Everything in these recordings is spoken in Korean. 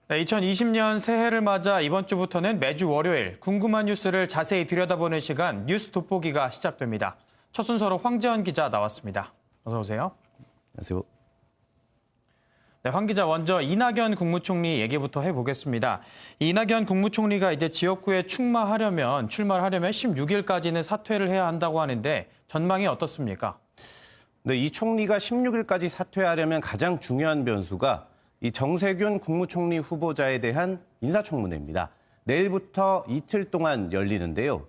네, 2020년 새해를 맞아 이번 주부터는 매주 월요일 궁금한 뉴스를 자세히 들여다보는 시간 뉴스 돋보기가 시작됩니다. 첫 순서로 황재원 기자 나왔습니다. 어서 오세요. 안녕하세요. 네, 황 기자 먼저 이낙연 국무총리 얘기부터 해보겠습니다. 이낙연 국무총리가 이제 지역구에 출마를 하려면 16일까지는 사퇴를 해야 한다고 하는데 전망이 어떻습니까? 네, 이 총리가 16일까지 사퇴하려면 가장 중요한 변수가 이 정세균 국무총리 후보자에 대한 인사청문회입니다. 내일부터 이틀 동안 열리는데요.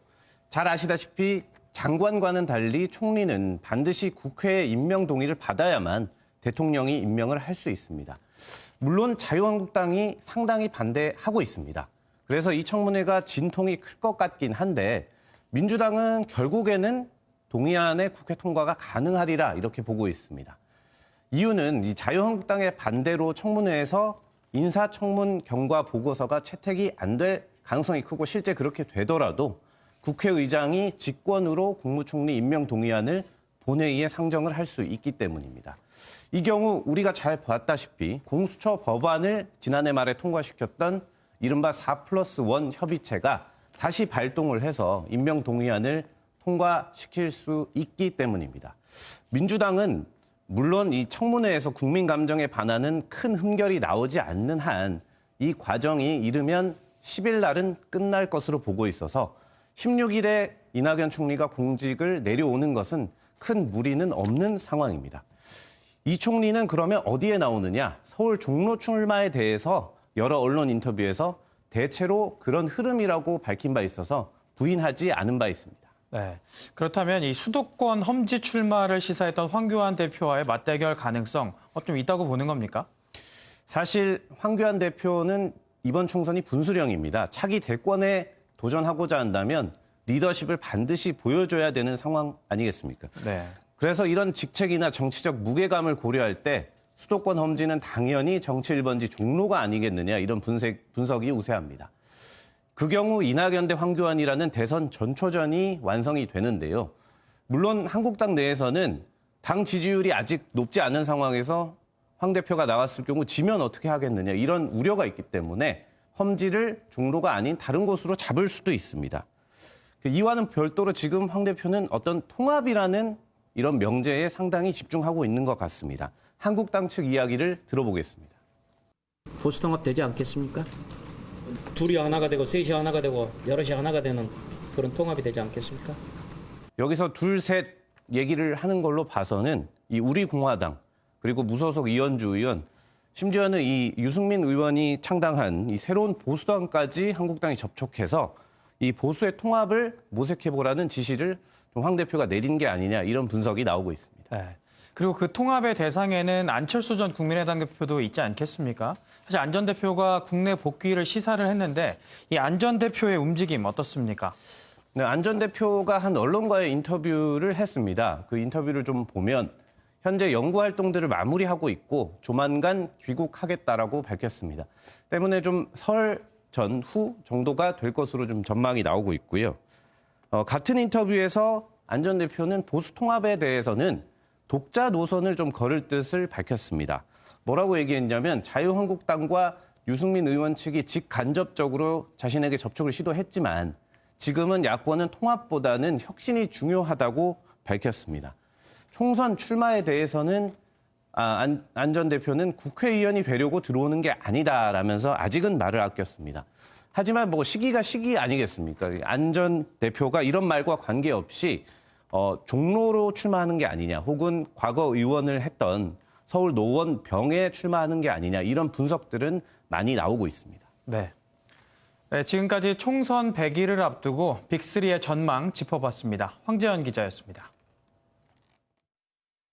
잘 아시다시피 장관과는 달리 총리는 반드시 국회의 임명 동의를 받아야만 대통령이 임명을 할 수 있습니다. 물론 자유한국당이 상당히 반대하고 있습니다. 그래서 이 청문회가 진통이 클 것 같긴 한데 민주당은 결국에는 동의안의 국회 통과가 가능하리라 이렇게 보고 있습니다. 이유는 이 자유한국당의 반대로 청문회에서 인사청문 경과 보고서가 채택이 안 될 가능성이 크고 실제 그렇게 되더라도 국회의장이 직권으로 국무총리 임명 동의안을 본회의에 상정을 할 수 있기 때문입니다. 이 경우 우리가 잘 봤다시피 공수처 법안을 지난해 말에 통과시켰던 이른바 4+1 협의체가 다시 발동을 해서 임명 동의안을 통과시킬 수 있기 때문입니다. 민주당은 물론 이 청문회에서 국민 감정에 반하는 큰 흠결이 나오지 않는 한 이 과정이 이르면 10일 날은 끝날 것으로 보고 있어서 16일에 이낙연 총리가 공직을 내려오는 것은 큰 무리는 없는 상황입니다. 이 총리는 그러면 어디에 나오느냐? 서울 종로 출마에 대해서 여러 언론 인터뷰에서 대체로 그런 흐름이라고 밝힌 바 있어서 부인하지 않은 바 있습니다. 네, 그렇다면 이 수도권 험지 출마를 시사했던 황교안 대표와의 맞대결 가능성 좀 있다고 보는 겁니까? 사실 황교안 대표는 이번 총선이 분수령입니다. 차기 대권에 도전하고자 한다면 리더십을 반드시 보여줘야 되는 상황 아니겠습니까? 네. 그래서 이런 직책이나 정치적 무게감을 고려할 때 수도권 험지는 당연히 정치 1번지 종로가 아니겠느냐 이런 분석이 우세합니다. 그 경우 이낙연 대 황교안이라는 대선 전초전이 완성이 되는데요. 물론 한국당 내에서는 당 지지율이 아직 높지 않은 상황에서 황 대표가 나왔을 경우 지면 어떻게 하겠느냐 이런 우려가 있기 때문에 험지를 종로가 아닌 다른 곳으로 잡을 수도 있습니다. 이와는 별도로 지금 황 대표는 어떤 통합이라는 이런 명제에 상당히 집중하고 있는 것 같습니다. 한국당 측 이야기를 들어보겠습니다. 보수 통합 되지 않겠습니까? 둘이 하나가 되고 셋이 하나가 되고 여럿이 하나가 되는 그런 통합이 되지 않겠습니까? 여기서 둘, 셋 얘기를 하는 걸로 봐서는 이 우리공화당 그리고 무소속 이현주 의원 심지어는 이 유승민 의원이 창당한 이 새로운 보수당까지 한국당이 접촉해서 이 보수의 통합을 모색해보라는 지시를 좀 황 대표가 내린 게 아니냐 이런 분석이 나오고 있습니다. 네. 그리고 그 통합의 대상에는 안철수 전 국민의당 대표도 있지 않겠습니까? 사실 안 전 대표가 국내 복귀를 시사를 했는데 이 안 전 대표의 움직임 어떻습니까? 네, 안 전 대표가 한 언론과의 인터뷰를 했습니다. 그 인터뷰를 좀 보면 현재 연구 활동들을 마무리하고 있고 조만간 귀국하겠다라고 밝혔습니다. 때문에 좀 설 전후 정도가 될 것으로 좀 전망이 나오고 있고요. 같은 인터뷰에서 안 전 대표는 보수 통합에 대해서는 독자 노선을 좀 걸을 뜻을 밝혔습니다. 뭐라고 얘기했냐면 자유한국당과 유승민 의원 측이 직간접적으로 자신에게 접촉을 시도했지만 지금은 야권은 통합보다는 혁신이 중요하다고 밝혔습니다. 총선 출마에 대해서는 안 전 대표는 국회의원이 되려고 들어오는 게 아니다라면서 아직은 말을 아꼈습니다. 하지만 뭐 시기가 시기 아니겠습니까? 안 전 대표가 이런 말과 관계없이 종로로 출마하는 게 아니냐 혹은 과거 의원을 했던 서울 노원병에 출마하는 게 아니냐 이런 분석들은 많이 나오고 있습니다. 네. 네, 지금까지 총선 100일을 앞두고 빅3의 전망 짚어봤습니다. 황재원 기자였습니다.